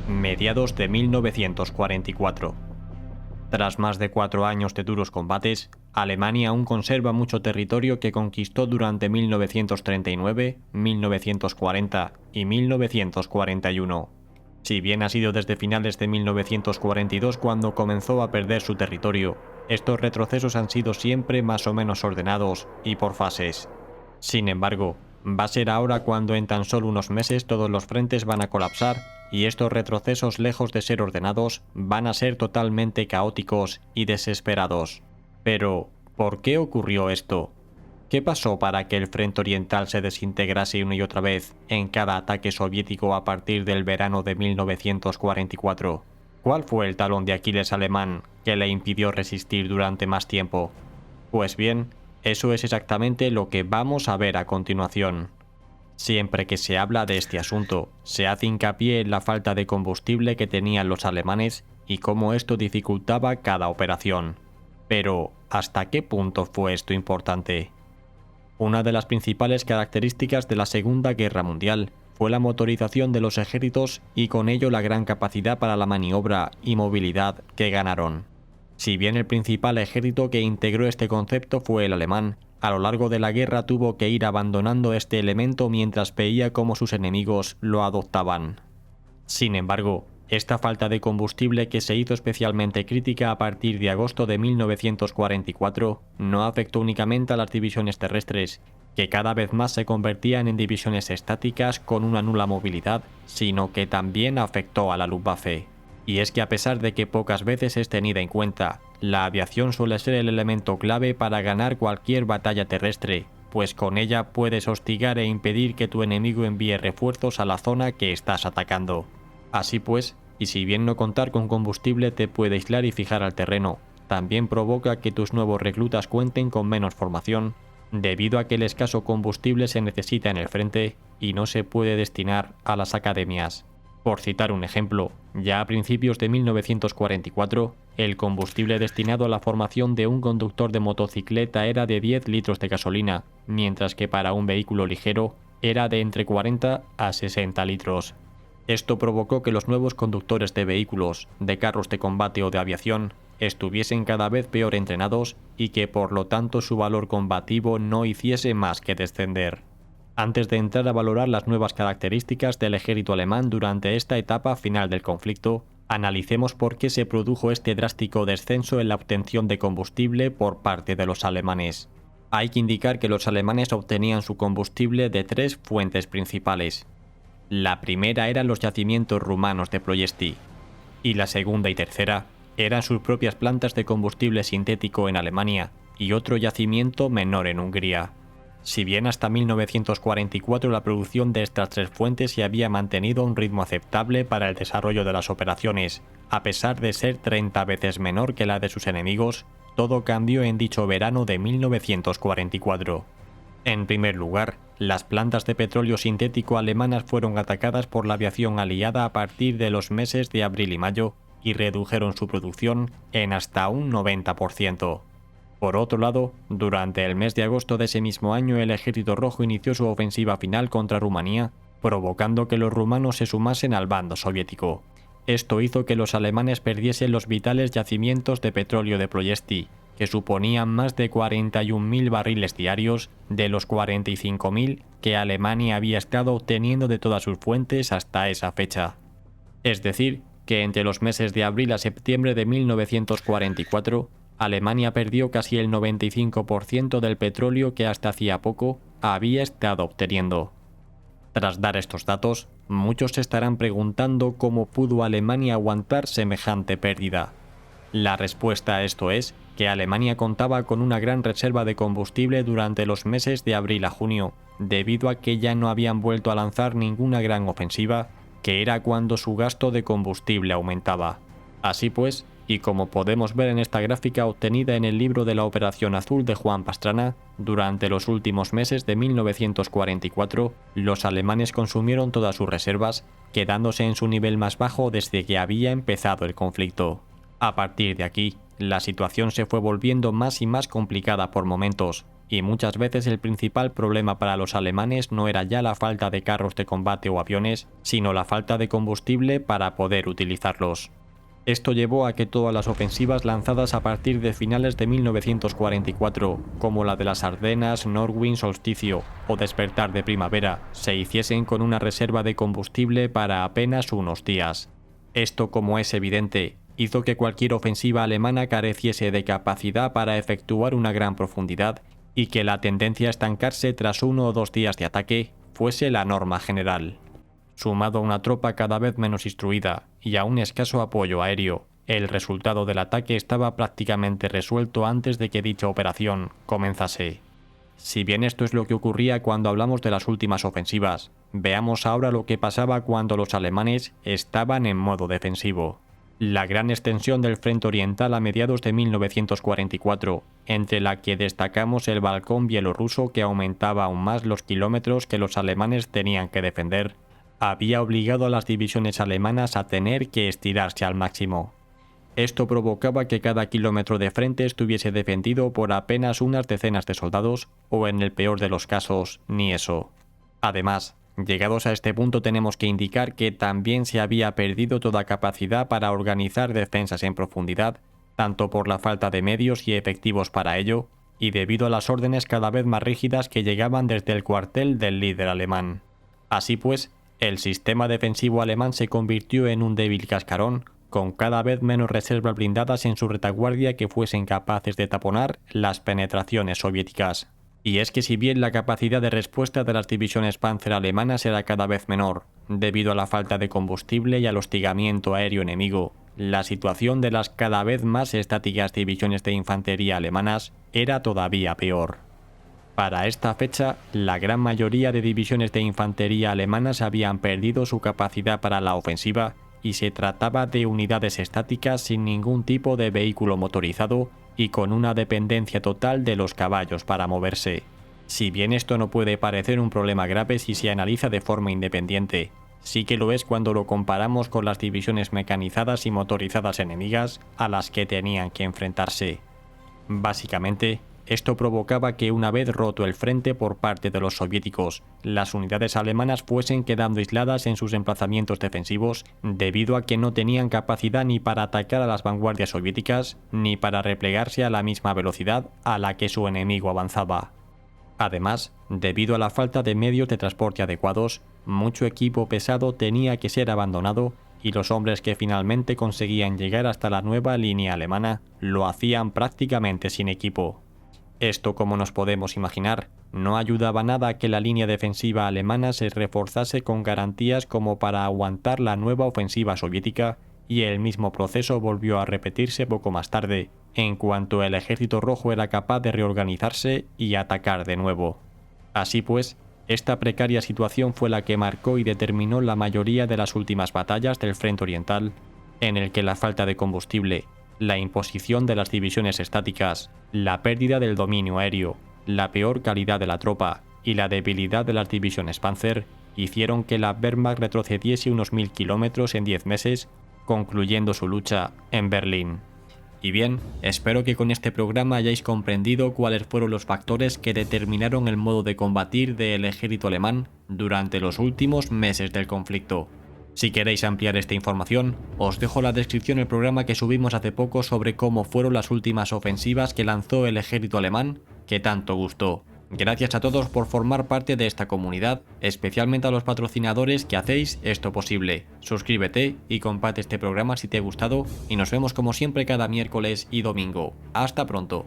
Mediados de 1944. Tras más de 4 años de duros combates, Alemania aún conserva mucho territorio que conquistó durante 1939, 1940 y 1941. Si bien ha sido desde finales de 1942 cuando comenzó a perder su territorio, estos retrocesos han sido siempre más o menos ordenados y por fases. Sin embargo, va a ser ahora cuando en tan solo unos meses todos los frentes van a colapsar y estos retrocesos, lejos de ser ordenados, van a ser totalmente caóticos y desesperados. Pero, ¿por qué ocurrió esto? ¿Qué pasó para que el frente oriental se desintegrase una y otra vez en cada ataque soviético a partir del verano de 1944? ¿Cuál fue el talón de Aquiles alemán que le impidió resistir durante más tiempo? Pues bien, eso es exactamente lo que vamos a ver a continuación. Siempre que se habla de este asunto, se hace hincapié en la falta de combustible que tenían los alemanes y cómo esto dificultaba cada operación. Pero, ¿hasta qué punto fue esto importante? Una de las principales características de la Segunda Guerra Mundial fue la motorización de los ejércitos y con ello la gran capacidad para la maniobra y movilidad que ganaron. Si bien el principal ejército que integró este concepto fue el alemán, a lo largo de la guerra tuvo que ir abandonando este elemento mientras veía cómo sus enemigos lo adoptaban. Sin embargo, esta falta de combustible que se hizo especialmente crítica a partir de agosto de 1944 no afectó únicamente a las divisiones terrestres, que cada vez más se convertían en divisiones estáticas con una nula movilidad, sino que también afectó a la Luftwaffe. Y es que a pesar de que pocas veces es tenida en cuenta, la aviación suele ser el elemento clave para ganar cualquier batalla terrestre, pues con ella puedes hostigar e impedir que tu enemigo envíe refuerzos a la zona que estás atacando. Así pues, y si bien no contar con combustible te puede aislar y fijar al terreno, también provoca que tus nuevos reclutas cuenten con menos formación, debido a que el escaso combustible se necesita en el frente y no se puede destinar a las academias. Por citar un ejemplo, ya a principios de 1944, el combustible destinado a la formación de un conductor de motocicleta era de 10 litros de gasolina, mientras que para un vehículo ligero era de entre 40 a 60 litros. Esto provocó que los nuevos conductores de vehículos, de carros de combate o de aviación, estuviesen cada vez peor entrenados y que por lo tanto su valor combativo no hiciese más que descender. Antes de entrar a valorar las nuevas características del ejército alemán durante esta etapa final del conflicto, analicemos por qué se produjo este drástico descenso en la obtención de combustible por parte de los alemanes. Hay que indicar que los alemanes obtenían su combustible de 3 fuentes principales. La primera eran los yacimientos rumanos de Ploiesti, y la segunda y tercera eran sus propias plantas de combustible sintético en Alemania y otro yacimiento menor en Hungría. Si bien hasta 1944 la producción de estas 3 fuentes se había mantenido a un ritmo aceptable para el desarrollo de las operaciones, a pesar de ser 30 veces menor que la de sus enemigos, todo cambió en dicho verano de 1944. En primer lugar, las plantas de petróleo sintético alemanas fueron atacadas por la aviación aliada a partir de los meses de abril y mayo y redujeron su producción en hasta un 90%. Por otro lado, durante el mes de agosto de ese mismo año el Ejército Rojo inició su ofensiva final contra Rumanía, provocando que los rumanos se sumasen al bando soviético. Esto hizo que los alemanes perdiesen los vitales yacimientos de petróleo de Ploiesti, que suponían más de 41.000 barriles diarios de los 45.000 que Alemania había estado obteniendo de todas sus fuentes hasta esa fecha. Es decir, que entre los meses de abril a septiembre de 1944, Alemania perdió casi el 95% del petróleo que hasta hacía poco había estado obteniendo. Tras dar estos datos, muchos se estarán preguntando cómo pudo Alemania aguantar semejante pérdida. La respuesta a esto es que Alemania contaba con una gran reserva de combustible durante los meses de abril a junio, debido a que ya no habían vuelto a lanzar ninguna gran ofensiva, que era cuando su gasto de combustible aumentaba. Así pues, y como podemos ver en esta gráfica obtenida en el libro de la Operación Azul de Juan Pastrana, durante los últimos meses de 1944, los alemanes consumieron todas sus reservas, quedándose en su nivel más bajo desde que había empezado el conflicto. A partir de aquí, la situación se fue volviendo más y más complicada por momentos, y muchas veces el principal problema para los alemanes no era ya la falta de carros de combate o aviones, sino la falta de combustible para poder utilizarlos. Esto llevó a que todas las ofensivas lanzadas a partir de finales de 1944, como la de las Ardenas, Norwin, Solsticio o Despertar de Primavera, se hiciesen con una reserva de combustible para apenas unos días. Esto, como es evidente, hizo que cualquier ofensiva alemana careciese de capacidad para efectuar una gran profundidad y que la tendencia a estancarse tras 1 o 2 días de ataque fuese la norma general. Sumado a una tropa cada vez menos instruida y a un escaso apoyo aéreo, el resultado del ataque estaba prácticamente resuelto antes de que dicha operación comenzase. Si bien esto es lo que ocurría cuando hablamos de las últimas ofensivas, veamos ahora lo que pasaba cuando los alemanes estaban en modo defensivo. La gran extensión del frente oriental a mediados de 1944, entre la que destacamos el balcón bielorruso que aumentaba aún más los kilómetros que los alemanes tenían que defender, había obligado a las divisiones alemanas a tener que estirarse al máximo. Esto provocaba que cada kilómetro de frente estuviese defendido por apenas unas decenas de soldados, o en el peor de los casos, ni eso. Además, llegados a este punto tenemos que indicar que también se había perdido toda capacidad para organizar defensas en profundidad, tanto por la falta de medios y efectivos para ello, y debido a las órdenes cada vez más rígidas que llegaban desde el cuartel del líder alemán. Así pues, el sistema defensivo alemán se convirtió en un débil cascarón, con cada vez menos reservas blindadas en su retaguardia que fuesen capaces de taponar las penetraciones soviéticas. Y es que si bien la capacidad de respuesta de las divisiones Panzer alemanas era cada vez menor, debido a la falta de combustible y al hostigamiento aéreo enemigo, la situación de las cada vez más estáticas divisiones de infantería alemanas era todavía peor. Para esta fecha, la gran mayoría de divisiones de infantería alemanas habían perdido su capacidad para la ofensiva y se trataba de unidades estáticas sin ningún tipo de vehículo motorizado y con una dependencia total de los caballos para moverse. Si bien esto no puede parecer un problema grave si se analiza de forma independiente, sí que lo es cuando lo comparamos con las divisiones mecanizadas y motorizadas enemigas a las que tenían que enfrentarse. Básicamente, esto provocaba que una vez roto el frente por parte de los soviéticos, las unidades alemanas fuesen quedando aisladas en sus emplazamientos defensivos debido a que no tenían capacidad ni para atacar a las vanguardias soviéticas ni para replegarse a la misma velocidad a la que su enemigo avanzaba. Además, debido a la falta de medios de transporte adecuados, mucho equipo pesado tenía que ser abandonado y los hombres que finalmente conseguían llegar hasta la nueva línea alemana lo hacían prácticamente sin equipo. Esto, como nos podemos imaginar, no ayudaba nada a que la línea defensiva alemana se reforzase con garantías como para aguantar la nueva ofensiva soviética, y el mismo proceso volvió a repetirse poco más tarde, en cuanto el ejército rojo era capaz de reorganizarse y atacar de nuevo. Así pues, esta precaria situación fue la que marcó y determinó la mayoría de las últimas batallas del frente oriental, en el que la falta de combustible, la imposición de las divisiones estáticas, la pérdida del dominio aéreo, la peor calidad de la tropa y la debilidad de las divisiones Panzer hicieron que la Wehrmacht retrocediese unos 1000 kilómetros en 10 meses, concluyendo su lucha en Berlín. Y bien, espero que con este programa hayáis comprendido cuáles fueron los factores que determinaron el modo de combatir del ejército alemán durante los últimos meses del conflicto. Si queréis ampliar esta información, os dejo en la descripción el programa que subimos hace poco sobre cómo fueron las últimas ofensivas que lanzó el ejército alemán, que tanto gustó. Gracias a todos por formar parte de esta comunidad, especialmente a los patrocinadores que hacéis esto posible. Suscríbete y comparte este programa si te ha gustado y nos vemos como siempre cada miércoles y domingo. Hasta pronto.